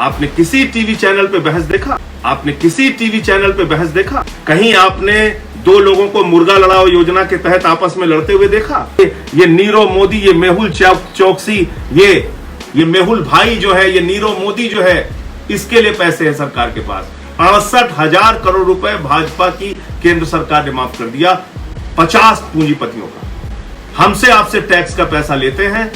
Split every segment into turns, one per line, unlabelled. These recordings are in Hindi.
आपने किसी टीवी चैनल पे बहस देखा? आपने किसी टीवी चैनल पे बहस देखा? कहीं आपने दो लोगों को मुर्गा लड़ाओ योजना के तहत आपस में लड़ते हुए देखा? ये नीरव मोदी, ये मेहुल चौकसी, ये मेहुल भाई जो है, ये नीरव मोदी जो है, इसके लिए पैसे है सरकार के पास। 68,000 करोड़ रुपए भाजपा की केंद्र सरकार ने माफ कर दिया 50 पूंजीपतियों का। हमसे आपसे टैक्स का पैसा लेते हैं,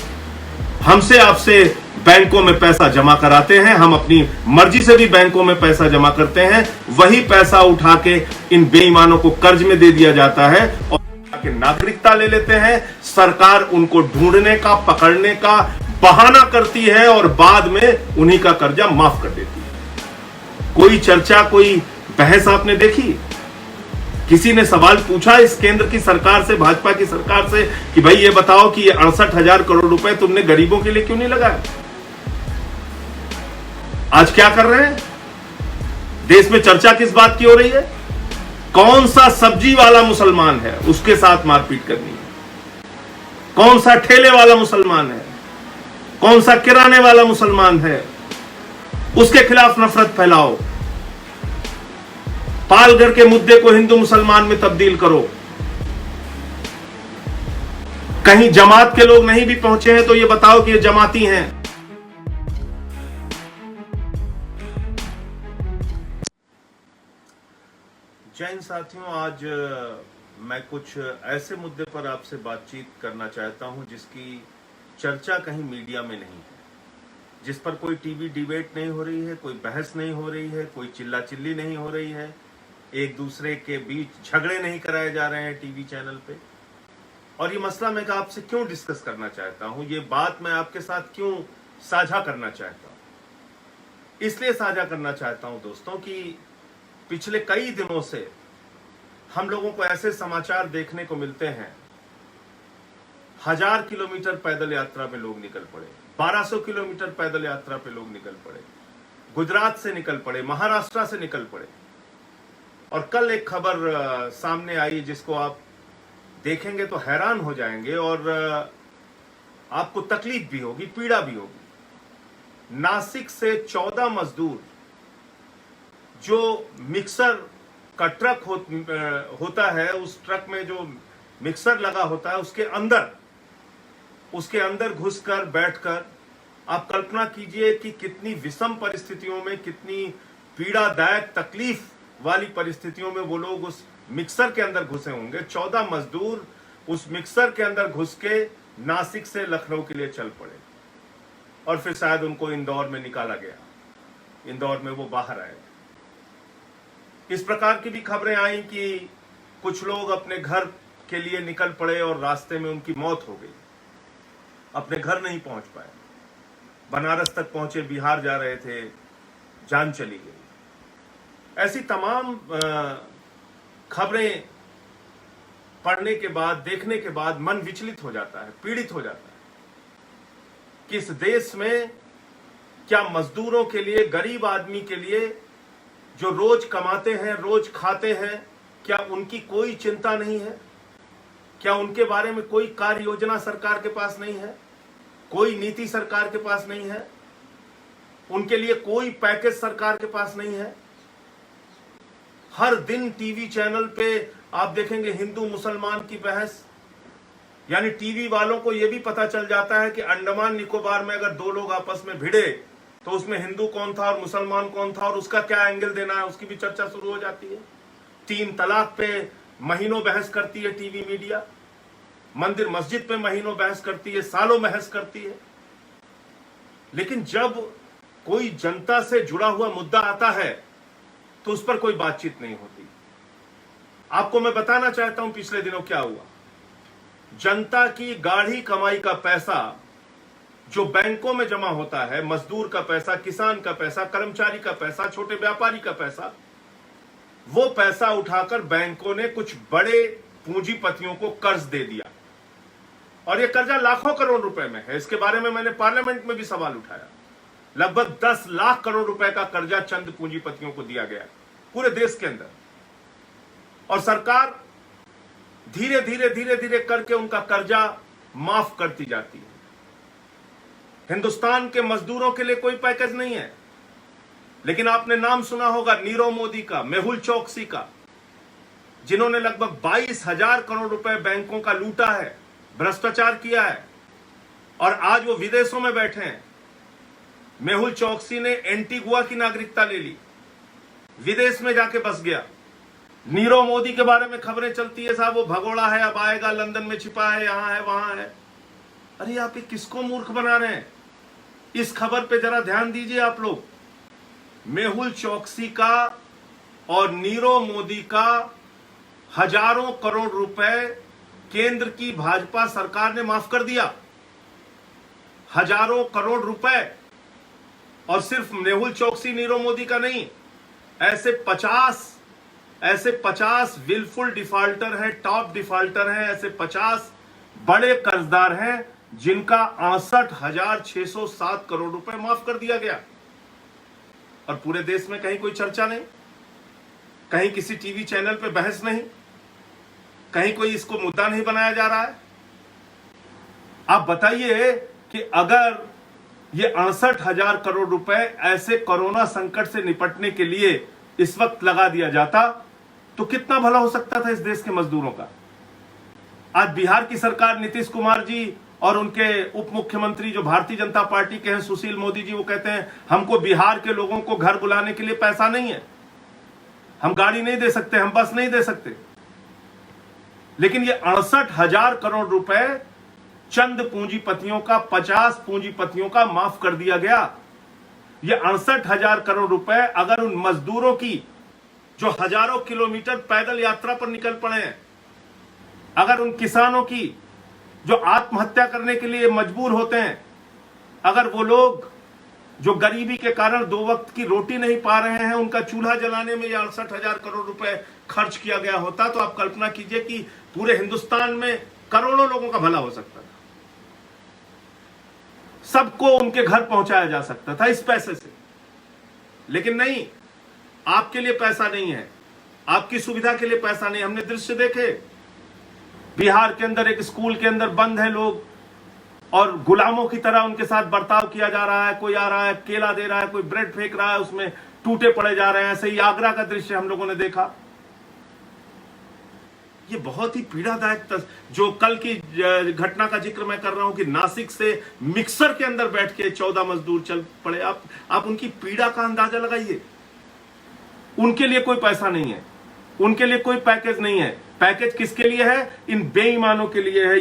हमसे आपसे बैंकों में पैसा जमा कराते हैं, हम अपनी मर्जी से भी बैंकों में पैसा जमा करते हैं, वही पैसा उठा के इन बेईमानों को कर्ज में दे दिया जाता है और नागरिकता ले लेते हैं। सरकार उनको ढूंढने का, पकड़ने का बहाना करती है और बाद में उन्हीं का कर्जा माफ कर देती है। कोई चर्चा, कोई बहस आपने देखी? किसी ने सवाल पूछा इस केंद्र की सरकार से, भाजपा की सरकार से, कि भाई ये बताओ कि ये 68,000 करोड़ रुपए तुमने गरीबों के लिए क्यों नहीं लगाया? आज क्या कर रहे हैं? देश में चर्चा किस बात की हो रही है? कौन सा सब्जी वाला मुसलमान है उसके साथ मारपीट करनी है? कौन सा ठेले वाला मुसलमान है, कौन सा किराने वाला मुसलमान है, उसके खिलाफ नफरत फैलाओ। पालघर के मुद्दे को हिंदू मुसलमान में तब्दील करो। कहीं जमात के लोग नहीं भी पहुंचे हैं तो ये बताओ कि ये जमाती हैं। जय हिंद साथियों, आज मैं कुछ ऐसे मुद्दे पर आपसे बातचीत करना चाहता हूं जिसकी चर्चा कहीं मीडिया में नहीं है, जिस पर कोई टीवी डिबेट नहीं हो रही है, कोई बहस नहीं हो रही है, कोई चिल्ला चिल्ली नहीं हो रही है, एक दूसरे के बीच झगड़े नहीं कराए जा रहे हैं टीवी चैनल पे। और ये मसला मैं आपसे क्यों डिस्कस करना चाहता हूं, ये बात मैं आपके साथ क्यों साझा करना चाहता हूं? इसलिए साझा करना चाहता हूं दोस्तों कि पिछले कई दिनों से हम लोगों को ऐसे समाचार देखने को मिलते हैं, 1000 किलोमीटर पैदल यात्रा में लोग निकल पड़े, 1200 किलोमीटर पैदल यात्रा पे लोग निकल पड़े, गुजरात से निकल पड़े, महाराष्ट्र से निकल पड़े। और कल एक खबर सामने आई जिसको आप देखेंगे तो हैरान हो जाएंगे और आपको तकलीफ भी होगी, पीड़ा भी होगी। नासिक से 14 मजदूर, जो मिक्सर का ट्रक होता है, उस ट्रक में जो मिक्सर लगा होता है उसके अंदर घुसकर बैठकर आप कल्पना कीजिए कि कितनी विषम परिस्थितियों में, कितनी पीड़ादायक, तकलीफ वाली परिस्थितियों में वो लोग उस मिक्सर के अंदर घुसे होंगे। 14 मजदूर उस मिक्सर के अंदर घुस के नासिक से लखनऊ के लिए चल पड़े और फिर शायद उनको इंदौर में निकाला गया, इंदौर में वो बाहर आए। इस प्रकार की भी खबरें आई कि कुछ लोग अपने घर के लिए निकल पड़े और रास्ते में उनकी मौत हो गई, अपने घर नहीं पहुंच पाए, बनारस तक पहुंचे, बिहार जा रहे थे, जान चली गई। ऐसी तमाम खबरें पढ़ने के बाद, देखने के बाद मन विचलित हो जाता है, पीड़ित हो जाता है कि इस देश में क्या मजदूरों के लिए, गरीब आदमी के लिए जो रोज कमाते हैं, रोज खाते हैं, क्या उनकी कोई चिंता नहीं है? क्या उनके बारे में कोई कार्य योजना सरकार के पास नहीं है? कोई नीति सरकार के पास नहीं है? उनके लिए कोई पैकेज सरकार के पास नहीं है? हर दिन टीवी चैनल पे आप देखेंगे हिंदू मुसलमान की बहस, यानी टीवी वालों को यह भी पता चल जाता है कि अंडमान निकोबार में अगर दो लोग आपस में भिड़े तो उसमें हिंदू कौन था और मुसलमान कौन था और उसका क्या एंगल देना है, उसकी भी चर्चा शुरू हो जाती है। 3 तलाक पे महीनों बहस करती है टीवी मीडिया, मंदिर मस्जिद पे महीनों बहस करती है, सालों बहस करती है। लेकिन जब कोई जनता से जुड़ा हुआ मुद्दा आता है तो उस पर कोई बातचीत नहीं होती। आपको मैं बताना चाहता हूं पिछले दिनों क्या हुआ। जनता की गाढ़ी कमाई का पैसा जो बैंकों में जमा होता है, मजदूर का पैसा, किसान का पैसा, कर्मचारी का पैसा, छोटे व्यापारी का पैसा, वो पैसा उठाकर बैंकों ने कुछ बड़े पूंजीपतियों को कर्ज दे दिया और यह कर्जा लाखों करोड़ रुपए में है। इसके बारे में मैंने पार्लियामेंट में भी सवाल उठाया। लगभग 10 लाख करोड़ रुपए का कर्जा चंद पूंजीपतियों को दिया गया पूरे देश के अंदर, और सरकार धीरे धीरे धीरे धीरे करके उनका कर्जा माफ करती जाती है। हिंदुस्तान के मजदूरों के लिए कोई पैकेज नहीं है, लेकिन आपने नाम सुना होगा नीरव मोदी का, मेहुल चौकसी का, जिन्होंने लगभग 22,000 करोड़ रुपए बैंकों का लूटा है, भ्रष्टाचार किया है, और आज वो विदेशों में बैठे हैं। मेहुल चौकसी ने एंटीगुआ की नागरिकता ले ली, विदेश में जाके बस गया। नीरव मोदी के बारे में खबरें चलती है, साहब वो भगोड़ा है, अब आएगा, लंदन में छिपा है, यहां है, वहां है। अरे आप ये किसको मूर्ख बना रहे हैं? इस खबर पे जरा ध्यान दीजिए आप लोग। मेहुल चौकसी का और नीरव मोदी का हजारों करोड़ रुपए केंद्र की भाजपा सरकार ने माफ कर दिया। हजारों करोड़ रुपए। और सिर्फ मेहुल चौकसी नीरव मोदी का नहीं, ऐसे 50 विलफुल डिफॉल्टर हैं, टॉप डिफॉल्टर हैं, ऐसे 50 बड़े कर्जदार हैं जिनका 68,607 करोड़ रुपए माफ कर दिया गया। और पूरे देश में कहीं कोई चर्चा नहीं, कहीं किसी टीवी चैनल पे बहस नहीं, कहीं कोई इसको मुद्दा नहीं बनाया जा रहा है। आप बताइए कि अगर ये 68,000 करोड़ रुपए ऐसे कोरोना संकट से निपटने के लिए इस वक्त लगा दिया जाता तो कितना भला हो सकता था इस देश के मजदूरों का। आज बिहार की सरकार, नीतीश कुमार जी और उनके उप मुख्यमंत्री जो भारतीय जनता पार्टी के हैं, सुशील मोदी जी, वो कहते हैं हमको बिहार के लोगों को घर बुलाने के लिए पैसा नहीं है, हम गाड़ी नहीं दे सकते, हम बस नहीं दे सकते। लेकिन ये 68,000 करोड़ रुपए चंद पूंजीपतियों का, 50 पूंजीपतियों का माफ कर दिया गया। ये 68,000 करोड़ रुपए अगर उन मजदूरों की जो हजारों किलोमीटर पैदल यात्रा पर निकल पड़े हैं, अगर उन किसानों की जो आत्महत्या करने के लिए मजबूर होते हैं, अगर वो लोग जो गरीबी के कारण 2 वक्त की रोटी नहीं पा रहे हैं, उनका चूल्हा जलाने में ये 68,000 करोड़ रुपए खर्च किया गया होता तो आप कल्पना कीजिए कि पूरे हिंदुस्तान में करोड़ों लोगों का भला हो सकता था, सबको उनके घर पहुंचाया जा सकता था इस पैसे से। लेकिन नहीं, आपके लिए पैसा नहीं है, आपकी सुविधा के लिए पैसा नहीं। हमने दृश्य देखे, बिहार के अंदर एक स्कूल के अंदर बंद है लोग और गुलामों की तरह उनके साथ बर्ताव किया जा रहा है। कोई आ रहा है, केला दे रहा है, कोई ब्रेड फेंक रहा है, उसमें टूटे पड़े जा रहे हैं। ऐसे ही आगरा का दृश्य हम लोगों ने देखा। ये बहुत ही पीड़ादायक जो कल की घटना का जिक्र मैं कर रहा हूं कि नासिक से मिक्सर के अंदर बैठ के 14 मजदूर चल पड़े। आप उनकी पीड़ा का अंदाजा लगाइए। उनके लिए कोई पैसा नहीं है, उनके लिए कोई पैकेज नहीं है। पैकेज किसके लिए है? इन बेईमानों के लिए है।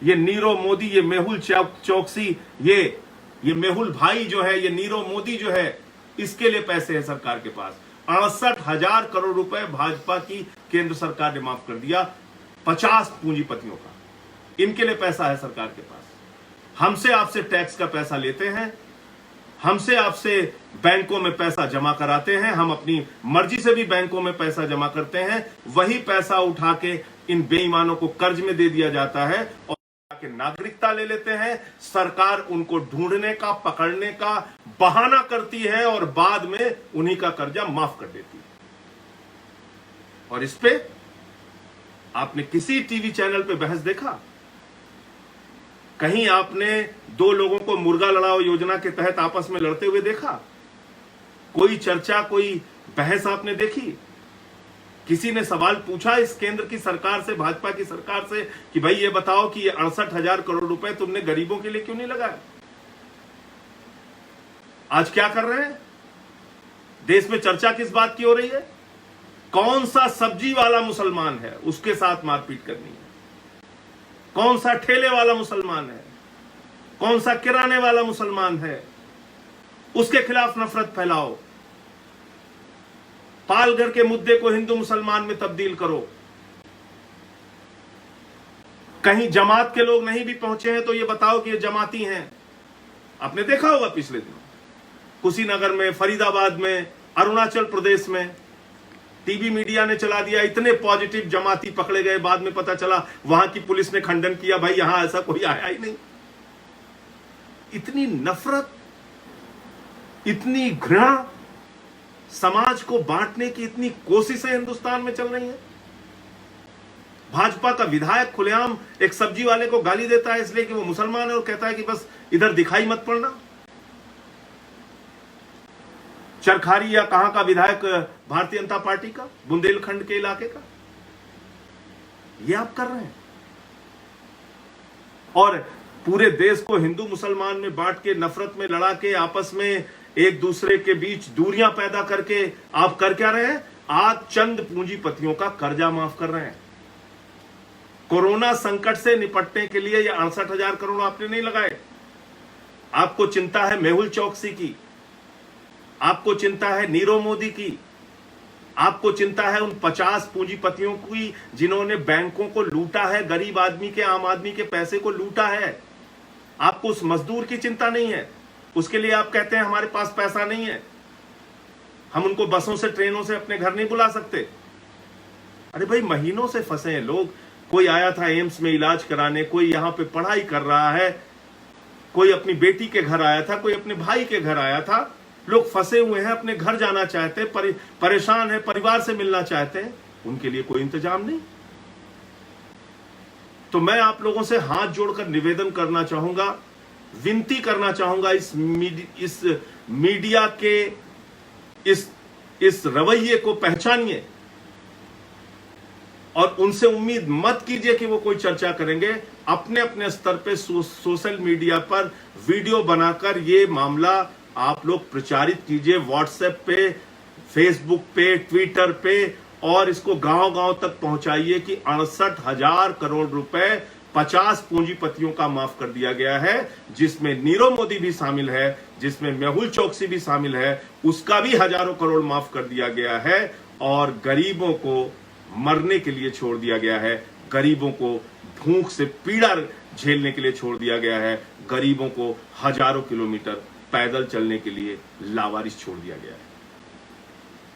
ये नीरव मोदी, ये मेहुल चौकसी, ये मेहुल भाई जो है, ये नीरव मोदी जो है, इसके लिए पैसे है सरकार के पास। 68,000 करोड़ रुपए भाजपा की केंद्र सरकार ने माफ कर दिया 50 पूंजीपतियों का। इनके लिए पैसा है सरकार के पास। हमसे आपसे टैक्स का पैसा लेते हैं, हमसे आपसे बैंकों में पैसा जमा कराते हैं, हम अपनी मर्जी से भी बैंकों में पैसा जमा करते हैं। वही पैसा उठा के इन बेईमानों को कर्ज में दे दिया जाता है और नागरिकता ले लेते हैं। सरकार उनको ढूंढने का, पकड़ने का बहाना करती है और बाद में उन्हीं का कर्जा माफ कर देती है। और इस पे आपने किसी टीवी चैनल पे बहस देखा? कहीं आपने 2 लोगों को मुर्गा लड़ाओ योजना के तहत आपस में लड़ते हुए देखा? कोई चर्चा, कोई बहस आपने देखी? किसी ने सवाल पूछा इस केंद्र की सरकार से, भाजपा की सरकार से कि भाई ये बताओ कि ये 68,000 करोड़ रुपए तुमने गरीबों के लिए क्यों नहीं लगाया? आज क्या कर रहे हैं? देश में चर्चा किस बात की हो रही है? कौन सा सब्जी वाला मुसलमान है उसके साथ मारपीट करनी है, कौन सा ठेले वाला मुसलमान है, कौन सा किराने वाला मुसलमान है, उसके खिलाफ नफरत फैलाओ। पालघर के मुद्दे को हिंदू मुसलमान में तब्दील करो। कहीं जमात के लोग नहीं भी पहुंचे हैं तो ये बताओ कि ये जमाती हैं। आपने देखा होगा पिछले दिनों कुशीनगर में, फरीदाबाद में, अरुणाचल प्रदेश में टीवी मीडिया ने चला दिया। इतने पॉजिटिव जमाती पकड़े गए, बाद में पता चला वहां की पुलिस ने खंडन किया, भाई यहां ऐसा कोई आया ही नहीं। इतनी नफरत, इतनी घृणा, समाज को बांटने की इतनी कोशिशें हिंदुस्तान में चल रही हैं। भाजपा का विधायक खुलेआम एक सब्जी वाले को गाली देता है इसलिए कि वो मुसलमान है और कहता है कि बस इधर दिखाई मत पड़ना। चरखारी या कहां का विधायक भारतीय जनता पार्टी का, बुंदेलखंड के इलाके का? ये आप कर रहे हैं। और पूरे देश को हिंदू मुसलमान में बांट के, नफरत में लड़ा के, आपस में एक दूसरे के बीच दूरियां पैदा करके आप कर क्या रहे हैं? आप चंद पूंजीपतियों का कर्जा माफ कर रहे हैं। कोरोना संकट से निपटने के लिए ये 68,000 करोड़ आपने नहीं लगाए। आपको चिंता है मेहुल चौकसी की, आपको चिंता है नीरव मोदी की, आपको चिंता है उन 50 पूंजीपतियों की जिन्होंने बैंकों को लूटा है, गरीब आदमी के, आम आदमी के पैसे को लूटा है। आपको उस मजदूर की चिंता नहीं है। उसके लिए आप कहते हैं हमारे पास पैसा नहीं है, हम उनको बसों से, ट्रेनों से अपने घर नहीं बुला सकते। अरे भाई, महीनों से फंसे हैं लोग। कोई आया था एम्स में इलाज कराने, कोई यहां पे पढ़ाई कर रहा है, कोई अपनी बेटी के घर आया था, कोई अपने भाई के घर आया था। लोग फंसे हुए हैं, अपने घर जाना चाहते हैं, परेशान है, परिवार से मिलना चाहते हैं, उनके लिए कोई इंतजाम नहीं। तो मैं आप लोगों से हाथ जोड़कर निवेदन करना चाहूंगा, विनती करना चाहूंगा, इस मीडिया के इस रवैये को पहचानिए और उनसे उम्मीद मत कीजिए कि वो कोई चर्चा करेंगे। अपने अपने स्तर पे सोशल मीडिया पर वीडियो बनाकर ये मामला आप लोग प्रचारित कीजिए, व्हाट्सएप पे, फेसबुक पे, ट्विटर पे, और इसको गांव-गांव तक पहुंचाइए कि 68,000 करोड़ रुपए 50 पूंजीपतियों का माफ कर दिया गया है, जिसमें नीरव मोदी भी शामिल है, जिसमें मेहुल चौकसी भी शामिल है, उसका भी हजारों करोड़ माफ कर दिया गया है, और गरीबों को मरने के लिए छोड़ दिया गया है, गरीबों को भूख से पीड़ा झेलने के लिए छोड़ दिया गया है, गरीबों को हजारों किलोमीटर पैदल चलने के लिए लावारिस छोड़ दिया गया है।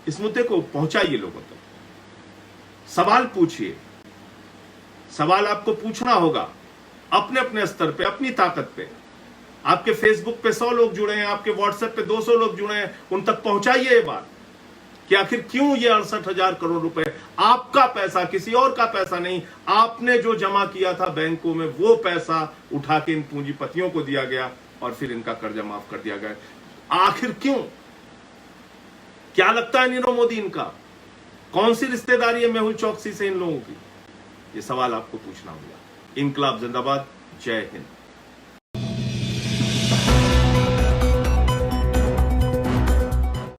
इस मुद्दे को पहुंचाइए लोगों तक, सवाल पूछिए। सवाल आपको पूछना होगा अपने अपने स्तर पे, अपनी ताकत पे। आपके फेसबुक पे 100 लोग जुड़े हैं, आपके व्हाट्सएप पे 200 लोग जुड़े हैं, उन तक पहुंचाइए ये बात कि आखिर क्यों ये 68,000 करोड़ रुपए आपका पैसा, किसी और का पैसा नहीं, आपने जो जमा किया था बैंकों में वो पैसा उठा के इन पूंजीपतियों को दिया गया और फिर इनका कर्जा माफ कर दिया गया। आखिर क्यों? क्या लगता है नीरव मोदी इनका? कौन सी रिश्तेदारी है मेहुल चौकसी से इन लोगों की? ये सवाल आपको पूछना होगा। इनकलाब जिंदाबाद। जय हिंद।